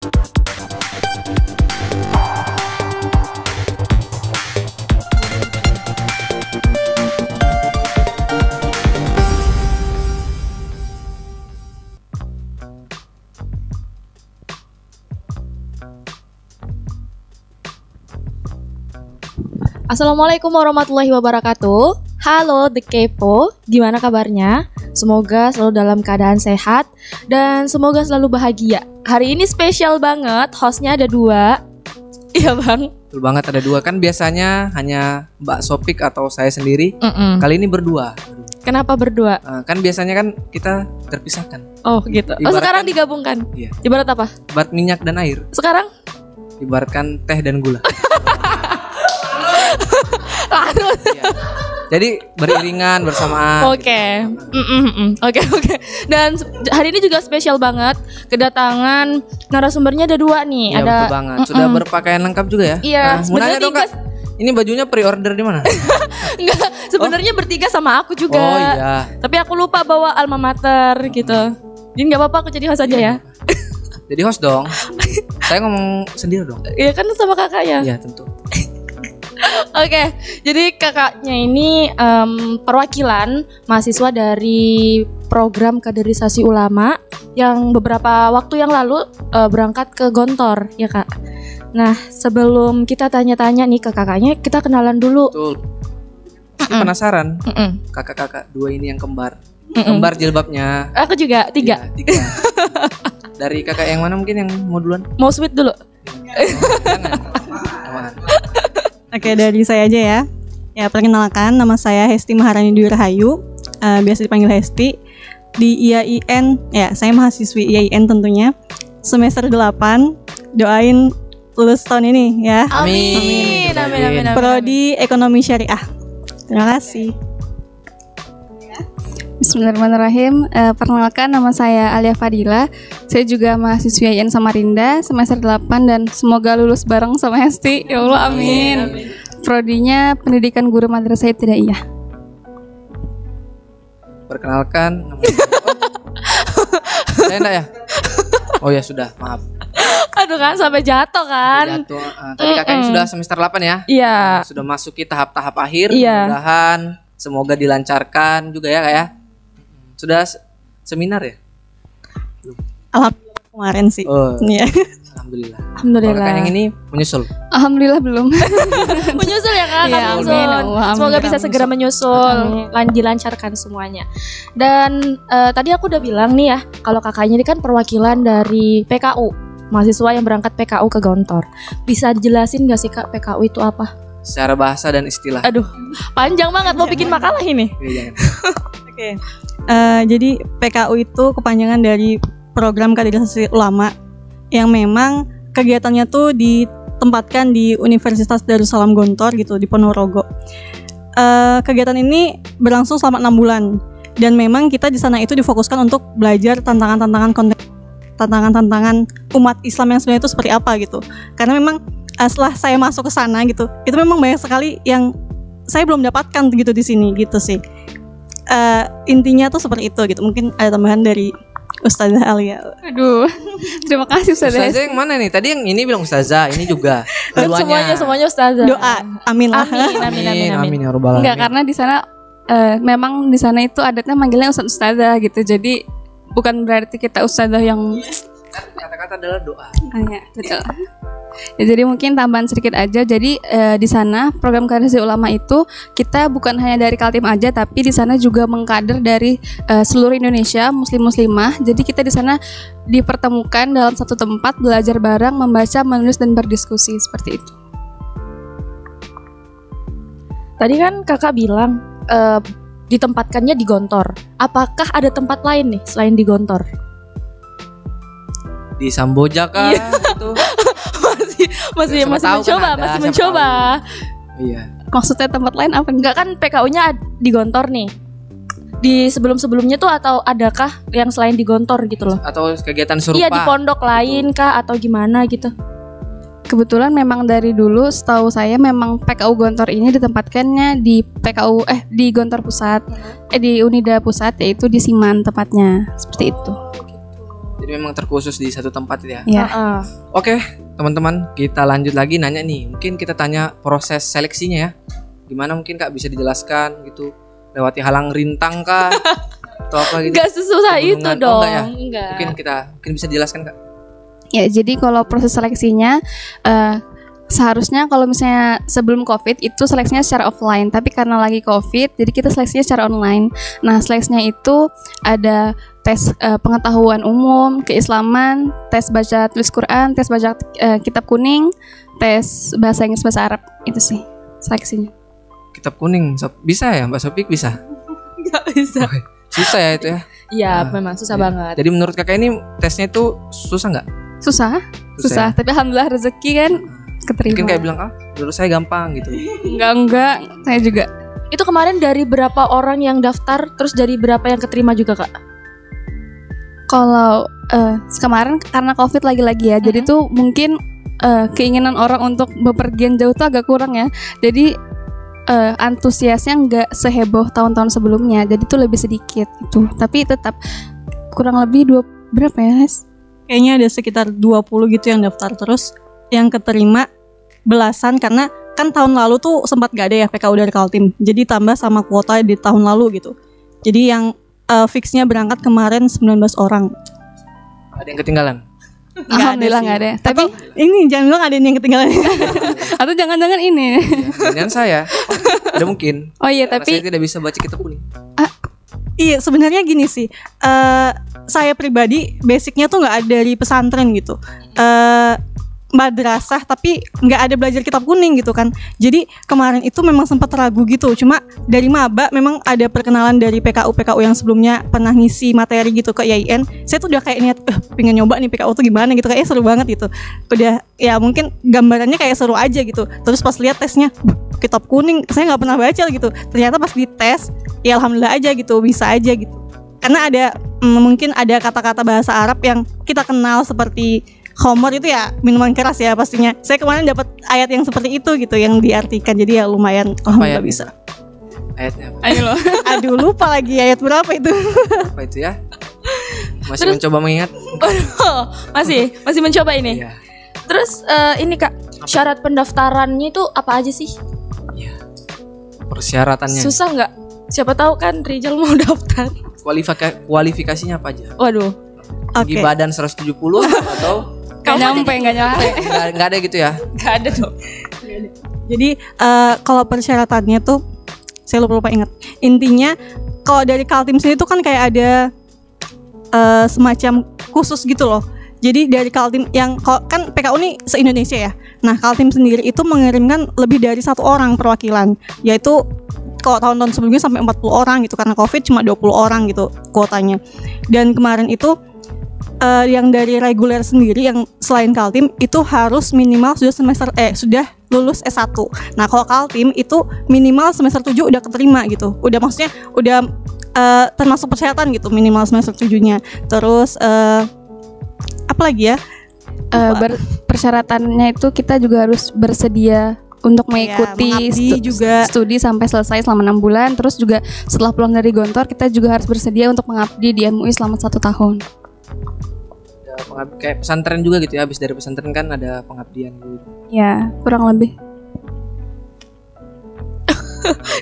Assalamualaikum warahmatullahi wabarakatuh. Halo The Kepo, gimana kabarnya? Semoga selalu dalam keadaan sehat dan semoga selalu bahagia. Hari ini spesial banget, hostnya ada 2. Iya bang? Betul banget, ada 2. Kan biasanya hanya Mbak Sopik atau saya sendiri. Kali ini berdua. Kenapa berdua? Kan biasanya kan kita terpisahkan. Oh gitu. Sekarang digabungkan? Iya. Ibarat apa? Ibarat minyak dan air. Sekarang? Ibaratkan teh dan gula. Larut. Iya. Jadi beriringan bersamaan. Oke. Oke. Dan hari ini juga spesial banget. Kedatangan narasumbernya ada 2 nih. Iya, ada betul banget. Sudah berpakaian lengkap juga ya? Iya. Mau nanya dong Kak, ini bajunya pre-order di mana? Enggak, sebenarnya bertiga sama aku juga. Oh iya. Tapi aku lupa bawa alma mater gitu. Jadi nggak apa-apa, aku jadi host aja ya. Jadi host dong. Saya ngomong sendiri dong. Iya kan sama kakaknya. Iya tentu. Oke, jadi kakaknya ini perwakilan mahasiswa dari program kaderisasi ulama yang beberapa waktu yang lalu berangkat ke Gontor, ya kak. Nah, sebelum kita tanya-tanya nih ke kakaknya, kita kenalan dulu. Betul. Pasti penasaran, kakak-kakak 2 ini yang kembar. Kembar jilbabnya. Aku juga 3. Iya, 3. Dari kakak yang mana mungkin yang mau duluan? Mau sweet dulu? Jangan. Oke, dari saya aja ya. Ya, perkenalkan, nama saya Hesti Maharani Dwi Rahayu, biasa dipanggil Hesti. Di IAIN, ya saya mahasiswi IAIN tentunya. Semester 8, doain lulus tahun ini ya. Amin. Prodi Ekonomi Syariah. Terima kasih. Bismillahirrahmanirrahim. Perkenalkan, nama saya Alia Fadila. Saya juga mahasiswi IAIN Samarinda semester 8 dan semoga lulus bareng sama Hesti. Ya Allah, amin. Prodinya Pendidikan Guru Madrasah Ibtidaiyah. Perkenalkan, nama saya enggak ya? Oh ya sudah, maaf. Aduh kan sampai jatuh kan. Jatuh. Tadi kakaknya sudah semester 8 ya? Iya. Sudah masuki tahap-tahap akhir. Iya. Mudah-mudahan semoga dilancarkan juga ya kak ya. Sudah seminar ya? Alhamdulillah kemarin sih. Oh, Iya. Alhamdulillah. Alhamdulillah. Kalau kakak yang ini menyusul. Alhamdulillah belum. Menyusul ya kak, Iya, menyusul. amin, Allah, amin, Semoga amin, bisa segera menyusul, dilancarkan semuanya. Dan tadi aku udah bilang nih ya, kalau kakaknya ini kan perwakilan dari PKU, mahasiswa yang berangkat PKU ke Gontor. Bisa dijelasin gak sih kak PKU itu apa? Secara bahasa dan istilah. Aduh, panjang banget mau bikin makalah ini. Jangan. Oke. Jadi PKU itu kepanjangan dari Program Kaderisasi Ulama yang memang kegiatannya tuh ditempatkan di Universitas Darussalam Gontor gitu di Ponorogo. Kegiatan ini berlangsung selama 6 bulan dan memang kita di sana itu difokuskan untuk belajar tantangan umat Islam yang sebenarnya itu seperti apa gitu. Karena memang setelah saya masuk ke sana gitu, itu memang banyak sekali yang saya belum dapatkan gitu di sini gitu sih. Intinya tuh seperti itu gitu. Mungkin ada tambahan dari Ustazah Alia. Aduh, terima kasih Ustazah. Ustazah yang mana nih? Tadi yang ini bilang Ustazah, ini juga. Kan semuanya ustazah. Doa, amin lah. Amin ya rabbal alamin. Enggak, karena di sana memang di sana itu adatnya manggilnya Ustazah gitu. Jadi bukan berarti kita Ustazah yang Kata-kata adalah doa. ya, betul. Ya, jadi mungkin tambahan sedikit aja. Jadi di sana program kaderisasi ulama itu kita bukan hanya dari Kaltim aja, tapi di sana juga mengkader dari seluruh Indonesia muslim-muslimah. Jadi kita di sana dipertemukan dalam satu tempat belajar bareng, membaca, menulis dan berdiskusi seperti itu. Tadi kan kakak bilang ditempatkannya di Gontor. Apakah ada tempat lain nih selain di Gontor? Di Samboja kah? Itu masih mencoba. Iya. Maksudnya tempat lain apa? Enggak kan PKU-nya di Gontor nih. Di sebelum-sebelumnya tuh atau adakah yang selain di Gontor gitu loh? Atau kegiatan serupa? Iya di pondok lain kah atau gimana gitu? Kebetulan memang dari dulu setahu saya memang PKU Gontor ini ditempatkannya di di Gontor Pusat, di Unida Pusat, yaitu di Siman tepatnya, seperti itu. Jadi Jadi memang terkhusus di satu tempat ya. Ya. Oke, teman-teman, kita lanjut lagi nanya nih. Mungkin kita tanya proses seleksinya ya. Gimana mungkin Kak bisa dijelaskan gitu? Lewati halang rintang kah? Atau apa gitu? Gak sesusah itu Pegunungan? dong. Enggak ya? Enggak. Mungkin bisa dijelaskan Kak? Ya, jadi kalau proses seleksinya seharusnya kalau misalnya sebelum COVID itu seleksinya secara offline, tapi karena lagi COVID, jadi kita seleksinya secara online. Nah, seleksinya itu ada tes pengetahuan umum, keislaman, tes baca tulis Quran, tes baca kitab kuning, tes bahasa Inggris, bahasa Arab. Itu sih seleksinya. Kitab kuning, bisa ya Mbak Sopik bisa? Gak bisa. Susah ya itu ya? Iya, Nah, memang susah ya. banget. Jadi menurut kakak ini tesnya itu susah nggak? Susah. ya? Tapi alhamdulillah rezeki kan keterima. Mungkin kayak bilang, menurut saya gampang gitu. Enggak, saya juga. Itu kemarin dari berapa orang yang daftar, terus dari berapa yang keterima juga Kak? Kalau kemarin karena COVID lagi-lagi ya, jadi tuh mungkin keinginan orang untuk bepergian jauh tuh agak kurang ya. Jadi antusiasnya nggak seheboh tahun-tahun sebelumnya, jadi tuh lebih sedikit itu. Tapi tetap kurang lebih berapa ya? Kayaknya ada sekitar 20 gitu yang daftar, terus yang keterima belasan karena kan tahun lalu tuh sempat gak ada ya PKU dari Kaltim. Jadi tambah sama kuota di tahun lalu gitu. Jadi yang fixnya berangkat kemarin 19 orang. Ada yang ketinggalan? Alhamdulillah nggak ada. Tapi Ini jangan bilang ada yang ketinggalan. atau jangan-jangan ini. Jangan saya. Ada mungkin. Oh iya, Karena tapi saya tidak bisa baca kitab kuning. Iya, sebenarnya gini sih. Saya pribadi basicnya tuh nggak ada dari pesantren gitu. Madrasah tapi nggak ada belajar kitab kuning gitu kan. Jadi kemarin itu memang sempat ragu gitu. Cuma dari maba memang ada perkenalan dari PKU yang sebelumnya pernah ngisi materi gitu ke IAIN. Saya tuh udah kayak niat pengen nyoba nih PKU tuh gimana gitu, kayak seru banget gitu. Udah ya mungkin gambarannya kayak seru aja gitu. Terus pas lihat tesnya kitab kuning, saya nggak pernah baca gitu. Ternyata pas dites ya alhamdulillah aja gitu, bisa aja gitu. Karena ada mungkin ada kata-kata bahasa Arab yang kita kenal seperti Homer itu ya minuman keras ya pastinya. Saya kemarin dapat ayat yang seperti itu gitu yang diartikan, jadi ya lumayan alhamdulillah bisa. Ayatnya apa? ayo loh. Aduh lupa lagi ayat berapa itu. Apa itu ya? Masih mencoba mengingat? masih mencoba ini. Iya. Terus ini Kak, syarat pendaftarannya itu apa aja sih? Persyaratannya. Susah nggak? Siapa tahu kan Rizal mau daftar. Kualifikasinya apa aja? Waduh. Tinggi Oke. badan 170 atau Nggak nyampe. nggak ada gitu ya? Gak ada dong. Jadi kalau persyaratannya tuh saya lupa ingat. Intinya kalau dari Kaltim sendiri tuh kan kayak ada semacam khusus gitu loh. Jadi dari Kaltim yang kan PKU ini se-Indonesia ya. Nah, Kaltim sendiri itu mengirimkan lebih dari 1 orang perwakilan, yaitu kalau tahun-tahun sebelumnya sampai 40 orang gitu, karena Covid cuma 20 orang gitu kuotanya. Dan kemarin itu yang dari reguler sendiri yang selain Kaltim itu harus minimal sudah lulus S1. Nah, kalau Kaltim itu minimal semester 7 udah keterima gitu. Udah maksudnya udah termasuk persyaratan gitu, minimal semester 7-nya. Terus apa lagi ya? Persyaratannya itu kita juga harus bersedia untuk mengikuti mengabdi juga. studi sampai selesai selama 6 bulan. Terus juga setelah pulang dari Gontor kita juga harus bersedia untuk mengabdi di MUI selama 1 tahun. Kayak pesantren juga gitu ya, habis dari pesantren kan ada pengabdian gitu. Ya, kurang lebih.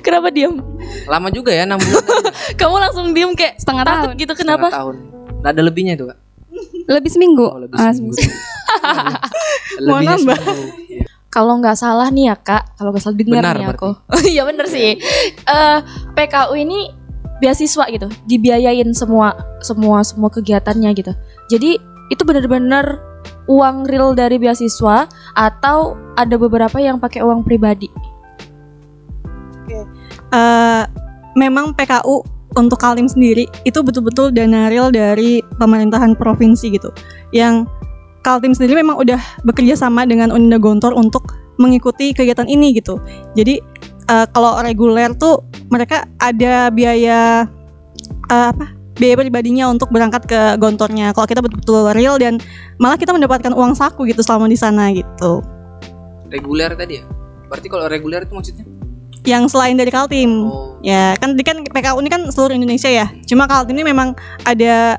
Kenapa diam? Lama juga ya 6 bulan tadi. Kamu langsung diem kayak Setengah takut tahun. gitu, Setengah kenapa? tahun. Nggak ada lebihnya itu Kak? Lebih seminggu. Oh, lebih seminggu. Lebihnya nambah. seminggu. Iya. Kalau nggak salah nih ya Kak, kalau nggak salah dengar Benar nih berarti. aku. Iya bener sih. PKU ini beasiswa gitu, dibiayain semua kegiatannya gitu. Jadi itu benar-benar uang real dari beasiswa atau ada beberapa yang pakai uang pribadi? Memang PKU untuk Kaltim sendiri itu betul-betul dana real dari pemerintahan provinsi gitu. Yang Kaltim sendiri memang udah bekerja sama dengan Uninda Gontor untuk mengikuti kegiatan ini gitu. Jadi kalau reguler tuh mereka ada biaya biaya pribadinya untuk berangkat ke Gontornya. Kalau kita betul-betul real dan malah kita mendapatkan uang saku gitu selama di sana gitu. Reguler tadi ya? Berarti kalau reguler itu maksudnya? Yang selain dari Kaltim. Oh. Ya, kan PKU ini kan seluruh Indonesia ya. Cuma Kaltim ini memang ada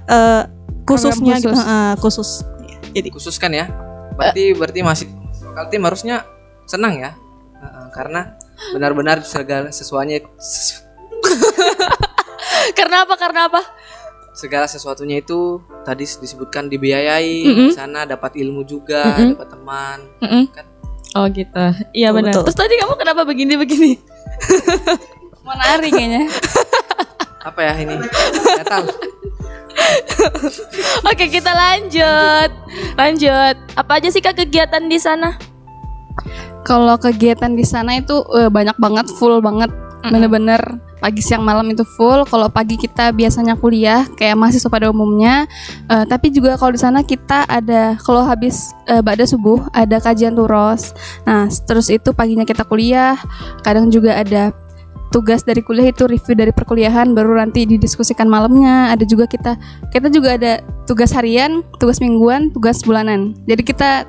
khususnya khusus. gitu, khusus. Jadi Khusus kan ya. Berarti masih Kaltim harusnya senang ya. Karena benar-benar segala sesuatunya Karena apa? segala sesuatunya itu tadi disebutkan dibiayai, di sana dapat ilmu juga, dapat teman. Kan Oh gitu. Iya benar. Betul. Terus tadi kamu kenapa begini? Mau nari kayaknya. apa ya ini? Nggak tahu. Oke, kita lanjut. Apa aja sih Kak kegiatan di sana? Kalau kegiatan di sana itu banyak banget, full banget, bener-bener pagi siang malam itu full. Kalau pagi kita biasanya kuliah kayak mahasiswa pada umumnya, tapi juga kalau di sana kita ada kalau habis ba'da subuh ada kajian turos. Nah terus itu paginya kita kuliah, kadang juga ada tugas dari kuliah itu review dari perkuliahan, baru nanti didiskusikan malamnya. Ada juga kita juga ada tugas harian, tugas mingguan, tugas bulanan. Jadi kita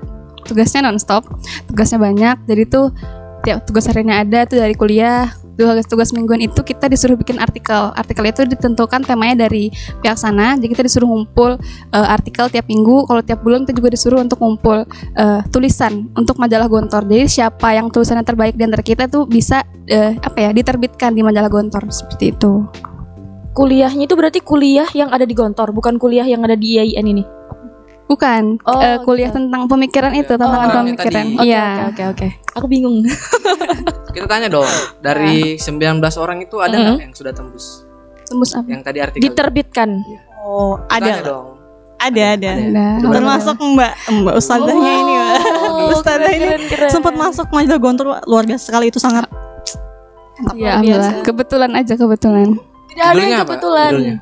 tugasnya nonstop, tugasnya banyak. Jadi tuh tiap tugas hariannya ada tuh dari kuliah. Tugas mingguan itu kita disuruh bikin artikel. Artikel itu ditentukan temanya dari pihak sana. Jadi kita disuruh ngumpul artikel tiap minggu. Kalau tiap bulan kita juga disuruh untuk ngumpul tulisan untuk majalah Gontor. Jadi siapa yang tulisannya terbaik di antara kita tuh bisa diterbitkan di majalah Gontor seperti itu. Kuliahnya itu berarti kuliah yang ada di Gontor, bukan kuliah yang ada di IAIN ini. Bukan, Oh, kuliah tentang pemikiran itu, tantangan pemikiran. tadi. Iya. Oke. Aku bingung. Kita tanya dong, dari 19 orang itu ada nggak yang sudah tembus? Tembus apa? Yang tadi artikel. Diterbitkan. oh Tanya ada dong. ada. Ada. Termasuk Mbak Ustazahnya ini, Mbak. Ustazah ini keren. sempat masuk majalah Gontor, luar biasa sekali, itu sangat Ya, alhamdulillah. Kebetulan. Tidak ada Judulnya yang apa? kebetulan. Judulnya?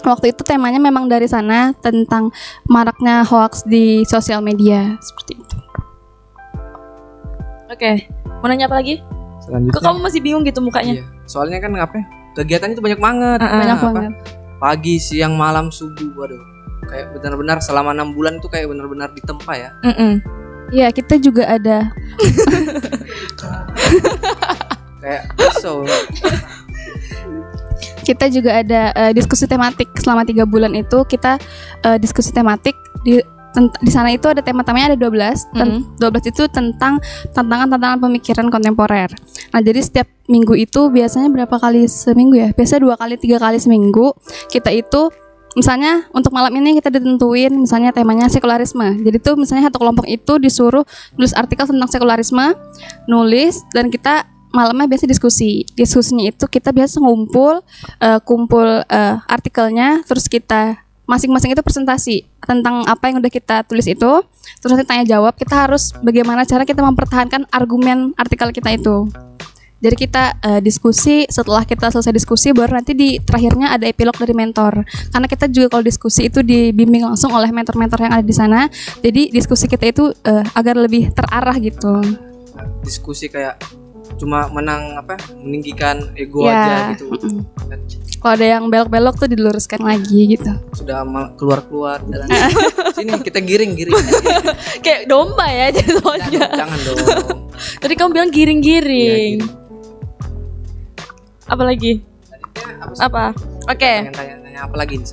Waktu itu temanya memang dari sana tentang maraknya hoax di sosial media seperti itu. Oke. Mau nanya apa lagi? Selanjutnya. Kok kamu masih bingung gitu mukanya? Iya. Soalnya kan kegiatannya itu banyak banget. Banyak Apa? banget. Pagi, siang, malam, subuh. Waduh. Kayak benar-benar selama 6 bulan itu kayak benar-benar ditempa ya. Iya, kita juga ada. Kayak so. Kita juga ada diskusi tematik selama 3 bulan itu kita diskusi tematik di sana itu ada tema-temanya ada 12. 12 itu tentang tantangan pemikiran kontemporer. Nah, jadi setiap minggu itu biasanya berapa kali seminggu ya? Biasanya 2 kali 3 kali seminggu. Kita itu misalnya untuk malam ini kita ditentuin misalnya temanya sekularisme. Jadi tuh misalnya satu kelompok itu disuruh nulis artikel tentang sekularisme, nulis, dan kita malamnya biasa diskusinya itu kita biasa kumpul artikelnya, terus kita masing-masing itu presentasi tentang apa yang udah kita tulis itu, terus nanti tanya jawab, kita harus bagaimana cara kita mempertahankan argumen artikel kita itu. Jadi kita diskusi, setelah kita selesai diskusi baru nanti di terakhirnya ada epilog dari mentor, karena kita juga kalau diskusi itu dibimbing langsung oleh mentor-mentor yang ada di sana, jadi diskusi kita itu agar lebih terarah gitu. Diskusi kayak cuma meninggikan ego Ya. aja gitu. Kalau ada yang belok-belok tuh diluruskan lagi gitu. Sudah keluar jalan. Sini kita giring. Kayak domba ya jatuhnya. Jangan dong. Tadi kamu bilang giring-giring. Iya, Apa lagi? Apa? Oke. Tanya apa lagi nih?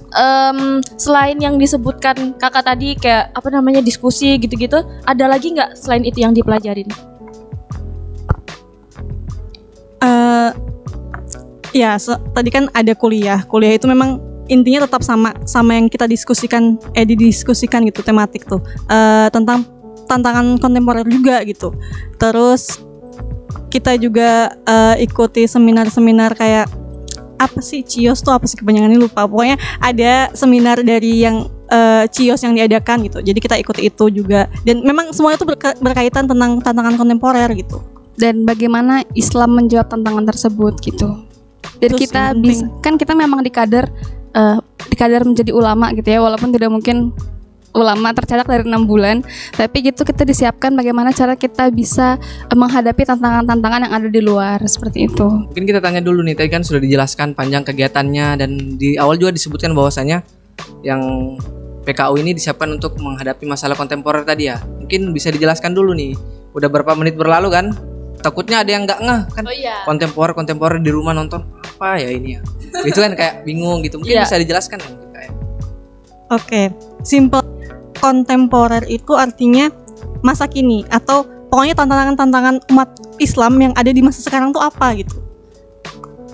Selain yang disebutkan kakak tadi kayak diskusi gitu-gitu, ada lagi nggak selain itu yang dipelajarin? Tadi kan ada kuliah itu memang intinya tetap sama yang kita didiskusikan gitu, tematik tuh tentang tantangan kontemporer juga gitu. Terus kita juga ikuti seminar-seminar kayak apa sih CIOS tuh, apa sih kepanjangannya lupa, pokoknya ada seminar dari yang CIOS yang diadakan gitu, jadi kita ikuti itu juga, dan memang semua itu berkaitan tentang tantangan kontemporer gitu. Dan bagaimana Islam menjawab tantangan tersebut gitu. Jadi Terus kita yang bisa, kan kita memang dikader menjadi ulama gitu ya, walaupun tidak mungkin ulama tercetak dari 6 bulan, tapi gitu kita disiapkan bagaimana cara kita bisa menghadapi tantangan-tantangan yang ada di luar seperti itu. Mungkin kita tanya dulu nih, tadi kan sudah dijelaskan panjang kegiatannya dan di awal juga disebutkan bahwasanya yang PKU ini disiapkan untuk menghadapi masalah kontemporer tadi ya. Mungkin bisa dijelaskan dulu nih, udah berapa menit berlalu kan? Takutnya ada yang nggak ngeh kan? Oh iya. Kontemporer di rumah nonton apa ya ini ya? Itu kan kayak bingung gitu. Mungkin Iya. bisa dijelaskan kan? Oke, simple kontemporer itu artinya masa kini atau pokoknya tantangan-tantangan umat Islam yang ada di masa sekarang tuh apa gitu.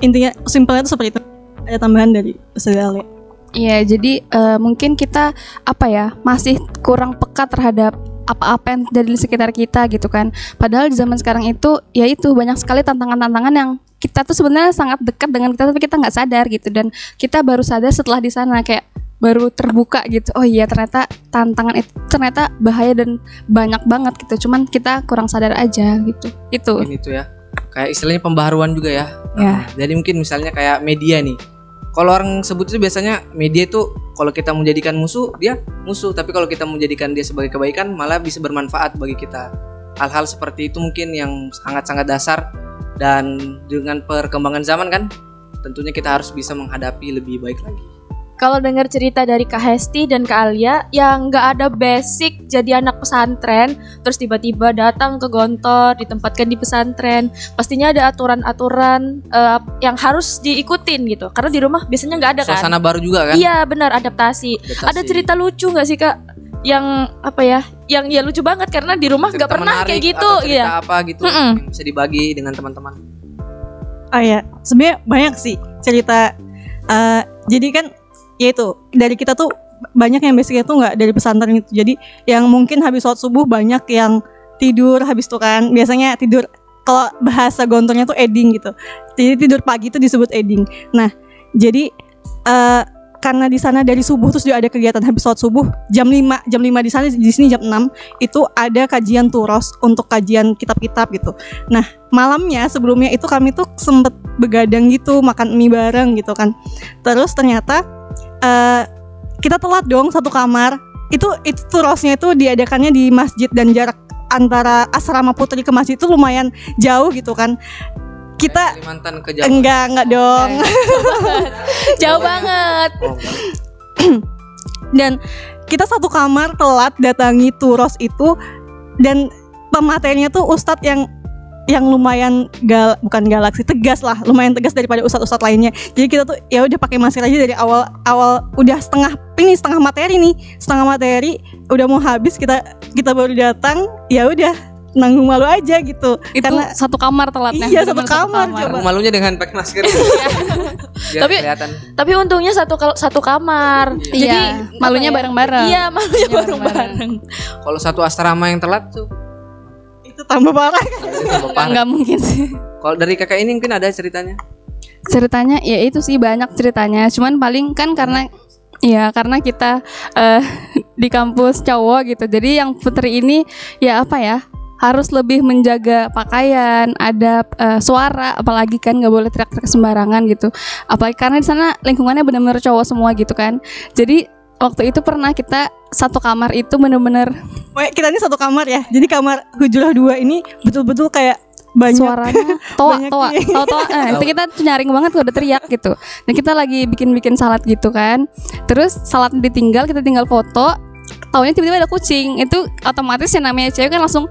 Intinya simpelnya itu seperti itu. Ada tambahan dari Ustazah Alia. Iya, jadi mungkin kita masih kurang peka terhadap apa-apa yang dari sekitar kita gitu kan. Padahal di zaman sekarang itu banyak sekali tantangan-tantangan yang kita tuh sebenarnya sangat dekat dengan kita tapi kita nggak sadar gitu, dan kita baru sadar setelah di sana kayak baru terbuka gitu. Oh iya, ternyata tantangan itu ternyata bahaya dan banyak banget gitu. Cuman kita kurang sadar aja gitu. Itu. Mungkin itu ya. Kayak istilahnya pembaharuan juga ya. Ya. Jadi mungkin misalnya kayak media nih. Kalau orang sebut itu biasanya media itu kalau kita menjadikan musuh, dia musuh. Tapi kalau kita menjadikan dia sebagai kebaikan, malah bisa bermanfaat bagi kita. Hal-hal seperti itu mungkin yang sangat-sangat dasar. Dan dengan perkembangan zaman kan, tentunya kita harus bisa menghadapi lebih baik lagi. Kalau dengar cerita dari Kak Hesti dan Kak Alia yang nggak ada basic jadi anak pesantren, terus tiba-tiba datang ke Gontor, ditempatkan di pesantren, pastinya ada aturan-aturan yang harus diikutin gitu. Karena di rumah biasanya nggak ada kan. Suasana baru juga kan? Iya benar, adaptasi. Ada cerita lucu nggak sih Kak? Yang Yang ya lucu banget karena di rumah nggak pernah kayak gitu. Atau cerita apa gitu yang bisa dibagi dengan teman-teman. Oh ya, sebenarnya banyak sih cerita. Jadi kan ya itu dari kita tuh banyak yang basicnya tuh nggak dari pesantren itu. Jadi yang mungkin habis sholat subuh banyak yang tidur habis itu kan. Biasanya tidur, kalau bahasa Gontornya tuh eding gitu. Jadi tidur pagi itu disebut eding. Nah jadi karena di sana dari subuh terus juga ada kegiatan habis sholat subuh jam 5 di sana, di sini jam 6 itu ada kajian turos untuk kajian kitab-kitab gitu. Nah malamnya sebelumnya itu kami tuh sempet begadang gitu, makan mie bareng gitu kan. Terus ternyata kita telat dong satu kamar. Itu turosnya itu diadakannya di masjid dan jarak antara asrama putri ke masjid itu lumayan jauh gitu kan. Kita Kalimantan ke Jawa. enggak dong. Jauh banget. Dan kita satu kamar telat datangi turos itu, dan pematerinya tuh ustadz yang lumayan bukan galak sih, tegas lah, lumayan tegas daripada ustadz lainnya. Jadi kita tuh ya udah pakai masker aja dari awal udah setengah materi udah mau habis, kita baru datang, ya udah nanggung malu aja gitu. Itu karena satu kamar telatnya. Iya, satu kamar coba. Malunya dengan pakai masker. Biar kelihatan. Tapi untungnya satu kamar. Iya, Jadi malunya bareng-bareng. Iya, malunya bareng-bareng. Kalau satu asrama yang telat tuh itu tambah parah. Nggak mungkin sih. Kalau dari kakak ini mungkin ada ceritanya? Ceritanya ya itu sih, banyak ceritanya. Cuman paling kan karena kita di kampus cowok gitu. Jadi yang putri ini harus lebih menjaga pakaian, adab, suara, apalagi kan nggak boleh teriak-teriak sembarangan gitu. Apalagi karena di sana lingkungannya benar-benar cowok semua gitu kan. Jadi waktu itu pernah kita satu kamar itu benar-benar. Kita ini satu kamar ya. Jadi kamar Hujurah 2 ini betul-betul kayak banyak suaranya toa. Itu kita nyaring banget kalau udah teriak gitu. Dan kita lagi bikin salat gitu kan. Terus salat ditinggal, kita tinggal foto. Taunya tiba-tiba ada kucing. Itu otomatis yang namanya cewek kan langsung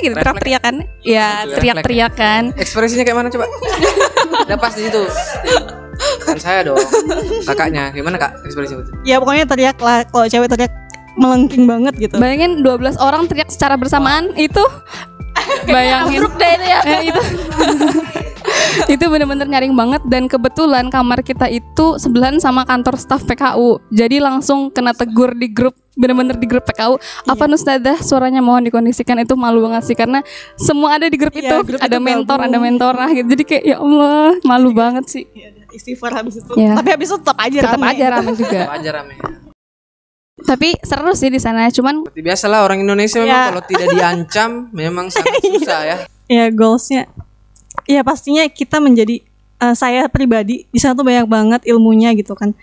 gitu, teriak-teriak kan. Ya, teriak-teriak kan. Ekspresinya kayak mana coba? Udah pas di situ. Kan saya dong. Kakaknya gimana Kak ekspresinya itu? Ya pokoknya teriak lah, kalau cewek teriak melengking banget gitu. Bayangin 12 orang teriak secara bersamaan itu. Bayangin itu. Itu benar-benar nyaring banget, dan kebetulan kamar kita itu sebelahan sama kantor staf PKU. Jadi langsung kena tegur di grup, benar-benar di grup PKU. Apa Ustazah suaranya mohon dikondisikan, itu malu banget sih karena semua ada di grup itu. Grup ada itu mentor, gabung. ada mentorah gitu. Jadi kayak ya Allah, malu banget sih. Istighfar habis itu. Ya. Tapi habis itu tetap aja rame juga. Aja rame. Tapi seru sih di sana, cuman Seperti biasalah orang Indonesia memang kalau tidak diancam memang sangat susah ya. Ya goalsnya, ya pastinya kita menjadi saya pribadi di sana tuh banyak banget ilmunya gitu kan.